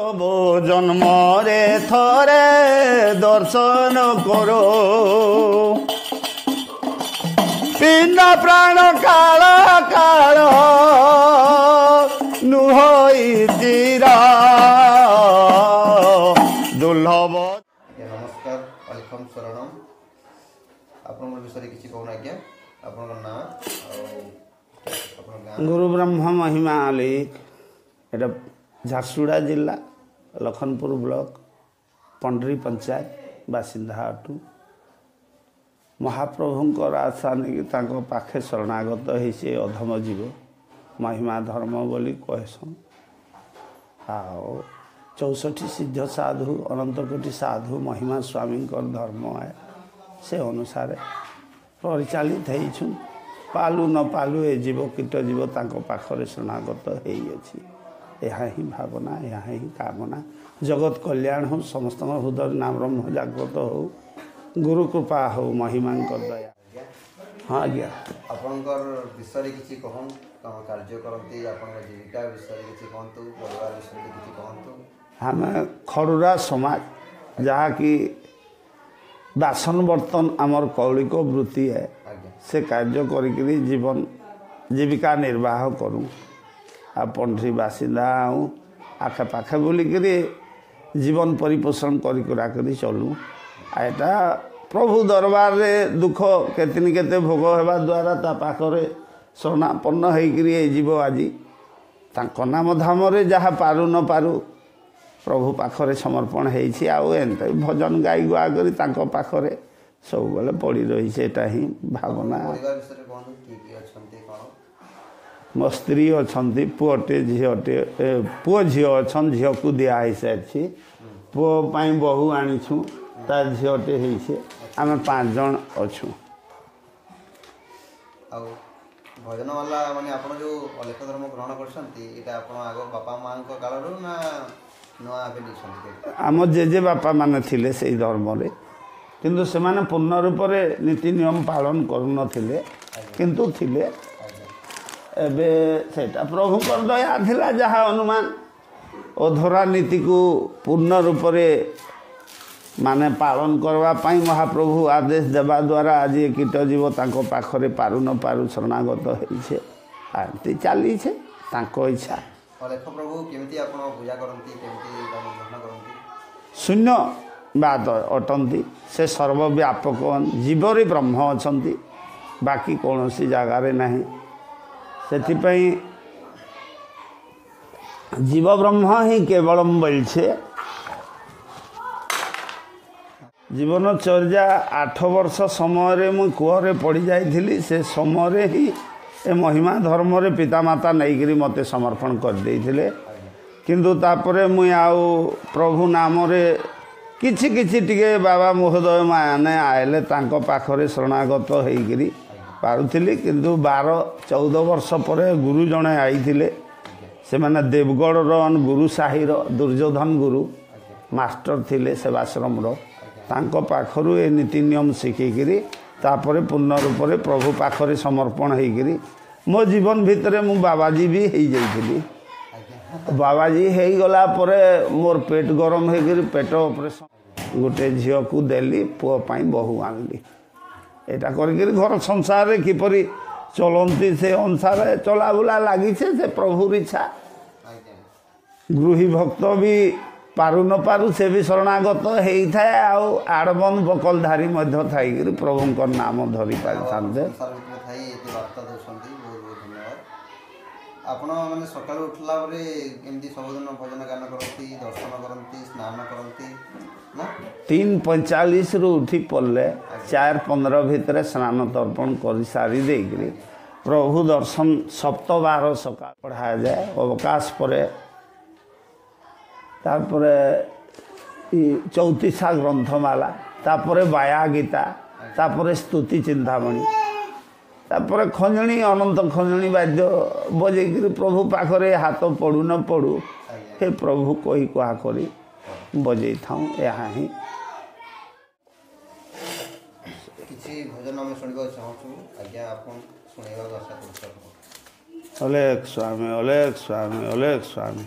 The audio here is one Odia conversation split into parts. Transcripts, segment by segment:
দুর্লভ জন্মরে থরে দর্শন করো পিণ্ড প্রাণ কাল কাল নুহই চিরা দুর্লভ। নমস্କାର ୱେଲକମ୍ ଶରଣମ୍। ଆପଣଙ୍କ ବିଷୟରେ କିଛି କହୁନ ଆଜ୍ଞା, ଆପଣଙ୍କ ନାଁ ଆଉ ଆପଣଙ୍କ ଗାଁ? ଗୁରୁ ବ୍ରହ୍ମ ମହିମା ଆଲିକ, এটা ଝାରସୁଗୁଡ଼ା ଜିଲ୍ଲା ଲଖନପୁର ବ୍ଲକ ପଣ୍ଡରୀ ପଞ୍ଚାୟତ ବାସିନ୍ଦା ଅଟୁ। ମହାପ୍ରଭୁଙ୍କର ଆଶା ନେଇକି ତାଙ୍କ ପାଖେ ଶରଣାଗତ ହେଇଛି ଅଧମ ଜୀବ ମହିମା ଧର୍ମ ବୋଲି କହେସନ୍। ଆଉ 64 ସିଦ୍ଧ ସାଧୁ ଅନନ୍ତ କୋଟି ସାଧୁ ମହିମା ସ୍ୱାମୀଙ୍କର ଧର୍ମ ସେ ଅନୁସାରେ ପରିଚାଳିତ ହେଇଛୁ। ପାଲୁ ନ ପାଲୁ ଏ ଜୀବ କୀଟ ଜୀବ ତାଙ୍କ ପାଖରେ ଶରଣାଗତ ହେଇଅଛି। ଏହା ହିଁ ଭାବନା, ଏହା ହିଁ କାମନା। ଜଗତ କଲ୍ୟାଣ ହଉ, ସମସ୍ତଙ୍କ ହୃଦୟରେ ନାମ ବ୍ରହ୍ମ ଜାଗ୍ରତ ହଉ, ଗୁରୁ କୃପା ହଉ, ମହିମାଙ୍କ ଦୟା। ହଁ ଆଜ୍ଞା। ଆପଣଙ୍କର ବିଷୟରେ କିଛି କହନ୍ତୁ, କ'ଣ କାର୍ଯ୍ୟ କରନ୍ତି, ଆପଣଙ୍କ ଜୀବିକା ବିଷୟରେ କିଛି କୁହନ୍ତୁ, ପରିବାର ବିଷୟରେ କିଛି କୁହନ୍ତୁ। ଆମେ ଖଡ଼ୁରା ସମାଜ, ଯାହାକି ବାସନ ବର୍ତ୍ତନ ଆମର କୌଳିକ ବୃତ୍ତି ସେ କାର୍ଯ୍ୟ କରିକିରି ଜୀବିକା ନିର୍ବାହ କରୁ। ଆଉ ପଣ୍ଡରୀ ବାସିନ୍ଦା ଆଉ ଆଖେପାଖେ ବୁଲିକିରି ଜୀବନ ପରିପୋଷଣ କରି ଚଲୁ। ଏଇଟା ପ୍ରଭୁ ଦରବାରରେ ଦୁଃଖ କେତିନି କେତେ ଭୋଗ ହେବା ଦ୍ୱାରା ତା ପାଖରେ ଶରଣାପନ୍ନ ହେଇକିରି ଏ ଯିବ ଆଜି ତାଙ୍କ ନାମ ଧାମରେ ଯାହା ପାରୁ ନ ପାରୁ ପ୍ରଭୁ ପାଖରେ ସମର୍ପଣ ହେଇଛି। ଆଉ ଏମିତି ଭଜନ ଗାଇ ଗୁଆ କରି ତାଙ୍କ ପାଖରେ ସବୁବେଳେ ପଡ଼ି ରହିଛି। ଏଇଟା ହିଁ ଭାବନା। ମୋ ସ୍ତ୍ରୀ ଅଛନ୍ତି, ପୁଅଟେ ଝିଅଟେ, ପୁଅ ଝିଅ ଅଛନ୍, ଝିଅକୁ ଦିଆ ହେଇସାରିଛି। ପୁଅ ପାଇଁ ବୋହୂ ଆଣିଛୁ, ତା ଝିଅଟେ ହେଇছে। ଆମେ 5 ଜଣ ଅଛୁ। ଆଉ ଭଜନବାଲା ମାନେ ଆପଣ ଯେଉଁ ଅଲେଖ ଧର୍ମ ଗ୍ରହଣ କରିଛନ୍ତି, ଏଇଟା ଆପଣ ଆଗ ବାପା ମାଆଙ୍କ କାଳରୁ ନା ନୂଆ ଏବେ ନେଇଛନ୍ତି? ଆମ ଜେଜେ ବାପା ମାନେ ଥିଲେ ସେଇ ଧର୍ମରେ, କିନ୍ତୁ ସେମାନେ ପୂର୍ଣ୍ଣ ରୂପରେ ନୀତି ନିୟମ ପାଳନ କରୁନଥିଲେ, କିନ୍ତୁ ଥିଲେ। ଏବେ ସେଇଟା ପ୍ରଭୁଙ୍କର ଦୟା ଥିଲା। ଯାହା ଅନୁମାନ ଅଧରା ନୀତିକୁ ପୂର୍ଣ୍ଣ ରୂପରେ ମାନେ ପାଳନ କରିବା ପାଇଁ ମହାପ୍ରଭୁ ଆଦେଶ ଦେବା ଦ୍ୱାରା ଆଜି କୀଟ ଜୀବ ତାଙ୍କ ପାଖରେ ପାରୁ ନ ପାରୁ ଶରଣାଗତ ହେଇଛେ। ଏମିତି ଚାଲିଛେ ତାଙ୍କ ଇଚ୍ଛା। ଅଲେଖ ପ୍ରଭୁ କେମିତି ଆପଣ ପୂଜା କରନ୍ତି, କେମିତି ଗ୍ରହଣ କରନ୍ତି? ଶୂନ୍ୟବାଦ ଅଟନ୍ତି, ସେ ସର୍ବବ୍ୟାପକ ଜୀବରେ ବ୍ରହ୍ମ ଅଛନ୍ତି, ବାକି କୌଣସି ଜାଗାରେ ନାହିଁ। ସେଥିପାଇଁ ଜୀବ ବ୍ରହ୍ମ ହିଁ କେବଳମ୍ ବୋଲଛେ। ଜୀବନଚର୍ଯ୍ୟା 8 ବର୍ଷ ସମୟରେ ମୁଁ କୂଅରେ ପଡ଼ିଯାଇଥିଲି। ସେ ସମୟରେ ହିଁ ଏ ମହିମା ଧର୍ମରେ ପିତାମାତା ନେଇକରି ମୋତେ ସମର୍ପଣ କରିଦେଇଥିଲେ। କିନ୍ତୁ ତାପରେ ମୁଇଁ ଆଉ ପ୍ରଭୁ ନାମରେ କିଛି ଟିକେ ବାବା ମହୋଦୟ ମାନେ ଆଇଲେ ତାଙ୍କ ପାଖରେ ଶରଣାଗତ ହେଇକରି ପାରୁଥିଲି। କିନ୍ତୁ 12-14 ବର୍ଷ ପରେ ଗୁରୁ ଜଣେ ଆଇଥିଲେ। ସେମାନେ ଦେବଗଡ଼ର ଗୁରୁ ସାହିର ଦୁର୍ଯ୍ୟୋଧନ ଗୁରୁ ମାଷ୍ଟର ଥିଲେ ସେବାଶ୍ରମର। ତାଙ୍କ ପାଖରୁ ଏ ନୀତି ନିୟମ ଶିଖିକିରି ତାପରେ ପୂର୍ଣ୍ଣ ରୂପରେ ପ୍ରଭୁ ପାଖରେ ସମର୍ପଣ ହେଇକିରି ମୋ ଜୀବନ ଭିତରେ ମୁଁ ବାବାଜୀ ବି ହେଇଯାଇଥିଲି। ବାବାଜୀ ହେଇଗଲା ପରେ ମୋର ପେଟ ଗରମ ହେଇକିରି ପେଟ ଅପରେସନ୍ ଗୋଟେ ଝିଅକୁ ଦେଲି, ପୁଅ ପାଇଁ ବୋହୂ ଆଣିଲି। ଏଇଟା କରିକିରି ଘର ସଂସାରରେ କିପରି ଚଲନ୍ତି ସେ ଅନୁସାରେ ଚଲାବୁଲା ଲାଗିছে। ସେ ପ୍ରଭୁର ଇଚ୍ଛା। ଗୃହୀ ଭକ୍ତ ବି ପାରୁ ନ ପାରୁ ସେ ବି ଶରଣାଗତ ହେଇଥାଏ। ଆଉ ଆଡ଼ବନ୍ଦ ବକଲଧାରୀ ମଧ୍ୟ ଥାଇକିରି ପ୍ରଭୁଙ୍କ ନାମ ଧରି ପାରିଥାନ୍ତେ। ଆପଣ ମାନେ ସକାଳୁ ଉଠିଲା ପରେ ଏମିତି ସବୁଦିନ ଭଜନ ଗାନ କରନ୍ତି, ଦର୍ଶନ କରନ୍ତି, ସ୍ନାନ କରନ୍ତି ନା? 3:45ରୁ ଉଠି ପଡ଼ିଲେ 4:15 ଭିତରେ ସ୍ନାନ ତର୍ପଣ କରିସାରି ଦେଇକରି ପ୍ରଭୁ ଦର୍ଶନ ସପ୍ତବାର ସକାଳ ପଢ଼ାଯାଏ। ଅବକାଶ ପରେ ତାପରେ 34 ଗ୍ରନ୍ଥମାଲା, ତାପରେ ବାୟା ଗୀତା, ତାପରେ ସ୍ତୁତି ଚିନ୍ତାମଣି, ତାପରେ ଖଞ୍ଜଣି ଅନନ୍ତ ଖଞ୍ଜଣି ବାଦ୍ୟ ବଜେଇକିରି ପ୍ରଭୁ ପାଖରେ ହାତ ପଡ଼ୁ ନ ପଡ଼ୁ ହେ ପ୍ରଭୁ କହି କୁହା କରି ବଜେଇଥାଉଁ। ଏହା ହିଁ କିଛି ଭଜନ ଆମେ ଶୁଣିବାକୁ ଚାହୁଁଛୁ ଆଜ୍ଞା, ଆପଣ ଶୁଣାଇବାକୁ ଆଶା କରୁଛୁ। ଅଲେଖ ସ୍ୱାମୀ, ଅଲେଖ ସ୍ୱାମୀ, ଅଲେଖ ସ୍ୱାମୀ।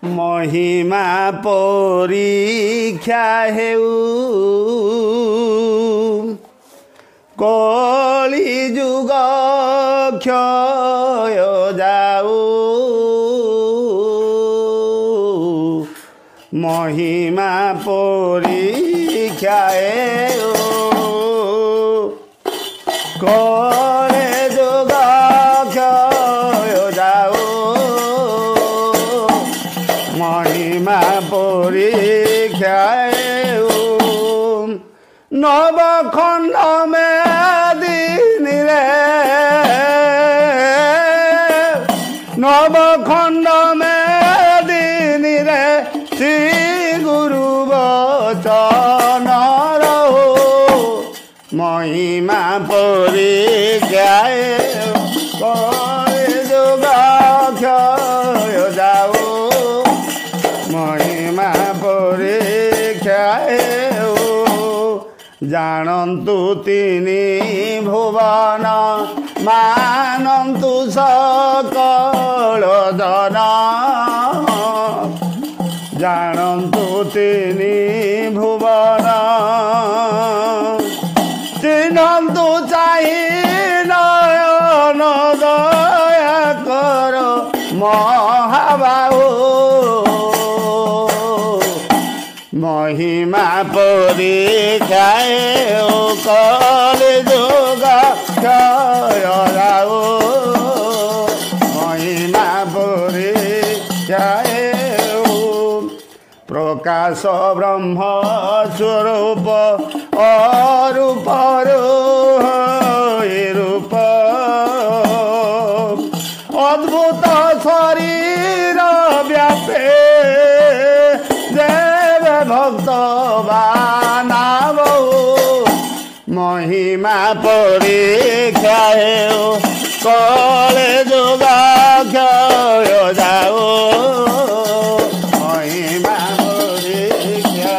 महिमा परीक्षा हेउ कली जुग क्षय जाऊ महिमा परीक्षा हेउ कले जुग क्षय जाऊ महिमा परीक्षा नवखंड मेदिन रे नवखंड मेदिन रे श्री गुरु वचन रहो महिमा परीक्षा जुग क्षय जाऊ महिमा परीक्षा जानन्तु तिनि भुवन मानन्तु सकल जन जानन्तु तिनि भुवन चिन्हन्तु चाहि नयन दया कर महाबाहु महिमा परीक्षा कली जुग क्षय जाऊ महिमा परीक्षा प्रकाश ब्रह्म स्वरूप अरूप रूप अद्भुत शरीर व्यापे देव भक्त बानाव महिमा परीक्षा कले जुग क्षय जाऊ महिमा परीक्षा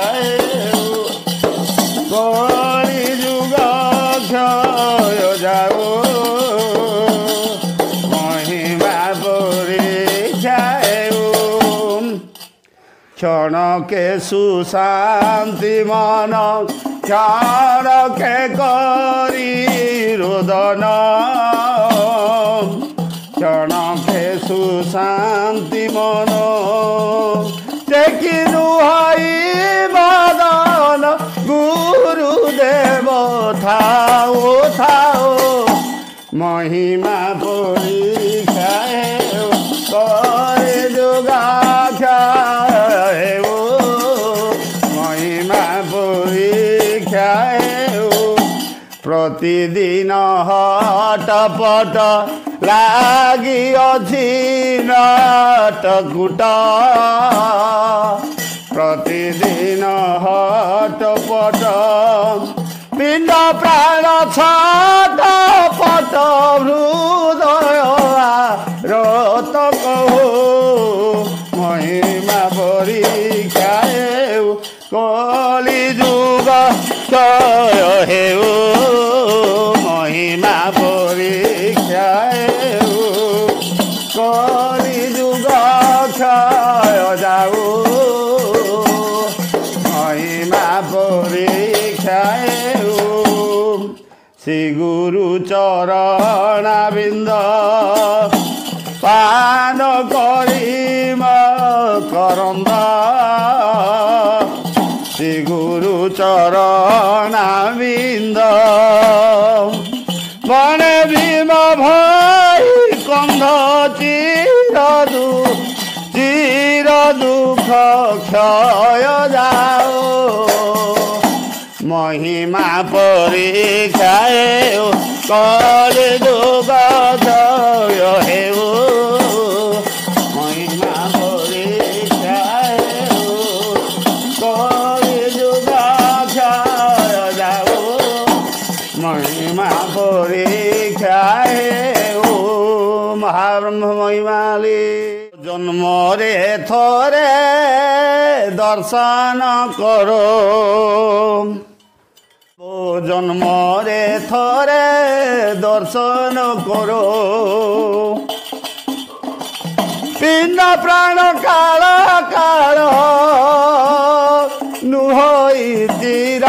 कली जुग क्षय जाऊ महिमा परीक्षा क्षण के सुशांति मन क्षण के करी रोदन क्षण के सुशांति मन देखी नुहाई बदन गुरुदेव थाओ थाओ महिमा परीक्षा करे जुग क्षय महिमा परीक्षा प्रतिदिन हटपट लागी अछि नाटकुट प्रतिदिन हटपट पिंड प्राण छटपट हृदय रतक महिमा परीक्षा कली जुग क्षय हेउ महिमा परीक्षा कली जुग क्षय जाऊ महिमा परीक्षा श्री गुरु चरणाबिंद पान करीम करंद श्री गुरु चरणाबिंद बने भीम भाई कंध चिर दुख क्षय जाओ महिमा परीक्षा कली जुग क्षय हेउ महिमा परीक्षा कली जुग क्षय जाऊ महिमा परीक्षा महाब्रह्म महिमाली जन्म रे थोरे दर्शन करो जन्म रे थोरे दर्शन करो ପିଣ୍ଡ ପ୍ରାଣ କାଳ କାଳ ନୁହଇ ଚିର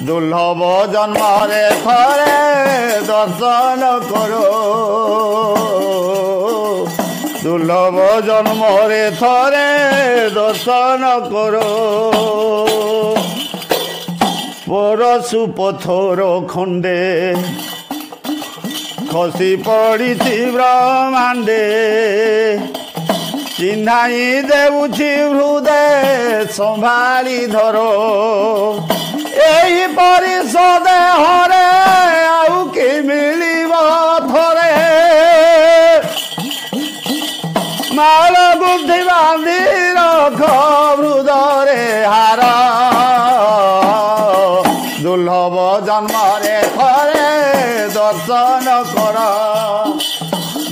ଦୁର୍ଲଭ ଜନ୍ମରେ ଥରେ ଦର୍ଶନ କର ଦୁର୍ଲଭ ଜନ୍ମରେ ଥରେ ଦର୍ଶନ କର ପରଶୁ ପଥର ଖଣ୍ଡେ ଖସି ପଡ଼ିଛି ବ୍ରହ୍ମାଣ୍ଡେ ଚିହ୍ନାଇ ଦେଉଛି ହୃଦୟ ସମ୍ଭାଳି ଧର ଏହିପରି ସଦେହରେ ଆଉ କି ମିଳିବ ଥରେ ମାଳ ବୁଦ୍ଧି ବାନ୍ଧି ରଖ ହୃଦୟରେ ହାର ଦୁର୍ଲଭ ଜନ୍ମରେ ଥରେ ଦର୍ଶନ କର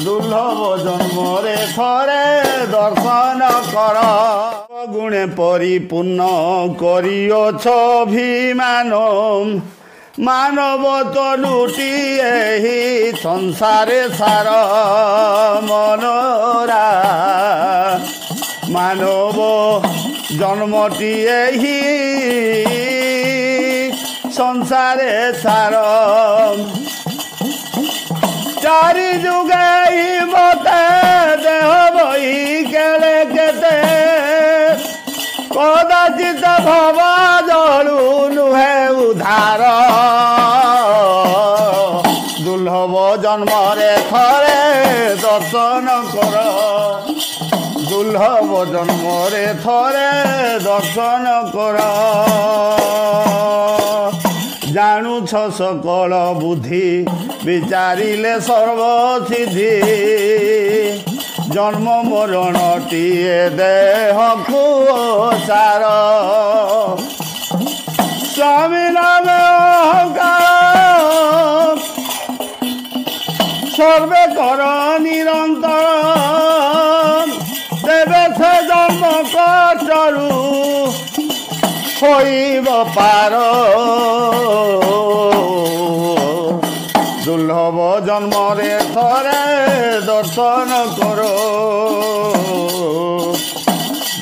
ଦୁର୍ଲଭ ଜନ୍ମରେ ଥରେ ଦର୍ଶନ କର ଗୁଣେ ପରିପୂର୍ଣ୍ଣ କରିଅଛ ଅଭିମାନ ମାନବ ତ ଲୁଟି ଏହି ସଂସାରେ ସାର ମନରା ମାନବ ଜନ୍ମଟି ଏହି ସଂସାରେ ସାର ଚାରି ଯୁଗେ ମତେ ଦେହ ବହି କେଳେ କେତେ କଦାଚିତ ଭବ ଜଳୁ ନୁହେଁ ଉଦ୍ଧାର ଦୁର୍ଲଭ ଜନ୍ମରେ ଥରେ ଦର୍ଶନ କର ଦୁର୍ଲଭ ଜନ୍ମରେ ଥରେ ଦର୍ଶନ କର ଜାଣୁଛ ସକଳ ବୁଦ୍ଧି ବିଚାରିଲେ ସର୍ବସିଦ୍ଧି ଜନ୍ମ ମରଣଟିଏ ଦେହକୁ ସାର ସ୍ୱାମୀ ନାମେ ଅହଙ୍କାର ସର୍ବେ କର ନିରନ୍ତର ତେବେ ସେ ଜନ୍ମ କଷ୍ଟରୁ ହୋଇବ ପାର ଦୁର୍ଲଭ ଜନ୍ମରେ ଥରେ ଦର୍ଶନ କର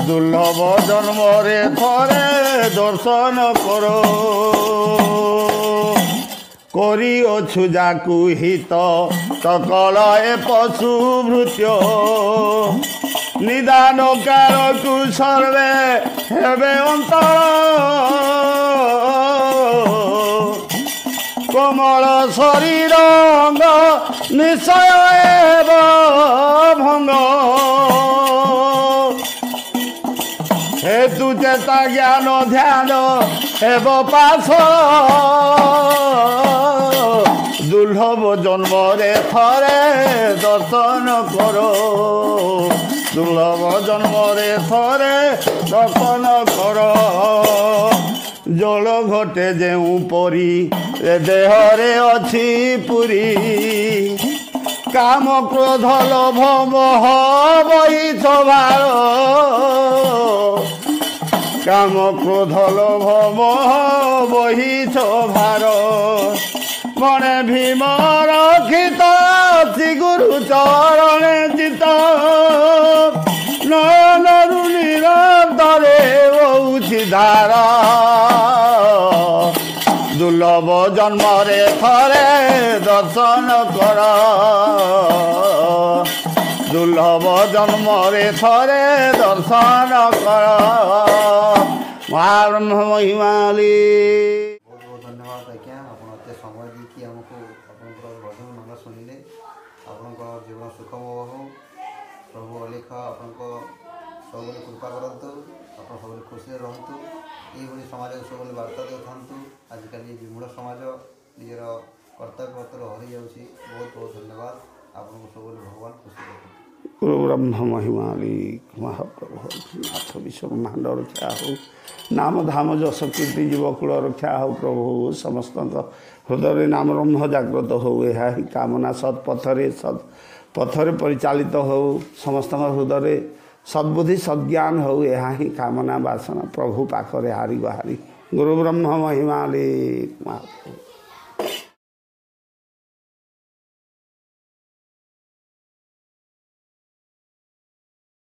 ଦୁର୍ଲଭ ଜନ୍ମରେ ଥରେ ଦର୍ଶନ କର କରିଅଛୁ ଯାକୁ ହିତ ସକଳ ଏ ପଶୁ ଭୃତ୍ୟ ନିଦାନ କାରକୁ ସର୍ବେ ହେବେ ଅନ୍ତର କୋମଳ ଶରୀର ଅଙ୍ଗ ନିଶ୍ଚୟ ହେବ ଭଙ୍ଗ ହେତୁ ଚେତା ଜ୍ଞାନ ଧ୍ୟାନ ହେବ ପାଶ ଦୁର୍ଲଭ ଜନ୍ମରେ ଥରେ ଦର୍ଶନ କର ଦୁର୍ଲଭ ଜନ୍ମରେ ଥରେ ଦର୍ଶନ କର ଜଳ ଘଟେ ଯେଉଁ ପରି ଏ ଦେହରେ ଅଛି ପୁରୀ କାମ କ୍ରୋଧ ଲୋଭ ମୋହ ବହିଛ ଭାର କାମ କ୍ରୋଧ ଲୋଭ ମୋହ ବହିଛ ଭାର ମଣେ ଭୀମ ରଖିତ ଅଛି ଗୁରୁ ଚରଣେ ଚିତ ନୟନରୁ ନିରନ୍ତରେ ହଉଛି ଧାର ଦୁର୍ଲଭ ଜନ୍ମରେ ଥରେ ଦର୍ଶନ କର ଦୁର୍ଲଭ ଜନ୍ମରେ ଥରେ ଦର୍ଶନ କର ମହାବ୍ରହ୍ମ ମହିମାଲି ବହୁତ ବହୁତ ଧନ୍ୟବାଦ ଆଜ୍ଞା ଆପଣ ଏତେ ସମୟ ଦେଇକି ଆମକୁ ଆପଣଙ୍କର ଭଜନ ମାନ ଶୁଣିଲେ ଆପଣଙ୍କ ଜୀବନ ସୁଖମୟ ହଉ ପ୍ରଭୁ ଅଲେଖ ଆପଣଙ୍କ ସବୁବେଳେ କୃପା କରନ୍ତୁ ଆପଣ ସବୁବେଳେ ଖୁସିରେ ରହନ୍ତୁ ଏଇଭଳି ସମାଜକୁ ସବୁବେଳେ ବାର୍ତ୍ତା ଦେଉଥାନ୍ତୁ ଆଜିକାଲି ବିମୂଢ଼ ସମାଜ ନିଜର କର୍ତ୍ତବ୍ୟପତ୍ର ହରିଯାଉଛି ବହୁତ ବହୁତ ଧନ୍ୟବାଦ ଆପଣଙ୍କୁ ସବୁବେଳେ ଭଗବାନ ଖୁସି ରଖନ୍ତୁ ଗୁରୁ ବ୍ରହ୍ମ ମହିମାଳି ମହାପ୍ରଭୁ ନାଥ ବିଶ୍ୱ ବ୍ରହ୍ମାଣ୍ଡ ରକ୍ଷା ହଉ ନାମ ଧାମ ଯଶ କୀର୍ତ୍ତି ଜୀବକୁଳ ରକ୍ଷା ହଉ ପ୍ରଭୁ ସମସ୍ତଙ୍କ ହୃଦୟରେ ନାମ ବ୍ରହ୍ମ ଜାଗ୍ରତ ହଉ ଏହା ହିଁ କାମନା ସତ୍ପଥରେ ପରିଚାଳିତ ହଉ ସମସ୍ତଙ୍କ ହୃଦୟରେ ସଦ୍ବୁଦ୍ଧି ସଦ୍ଜ୍ଞାନ ହଉ ଏହା ହିଁ କାମନା ବାସନା ପ୍ରଭୁ ପାଖରେ ହାରି ଗୁହାରି ଗୁରୁ ବ୍ରହ୍ମ ମହିମାଳି ମହାପ୍ରଭୁ।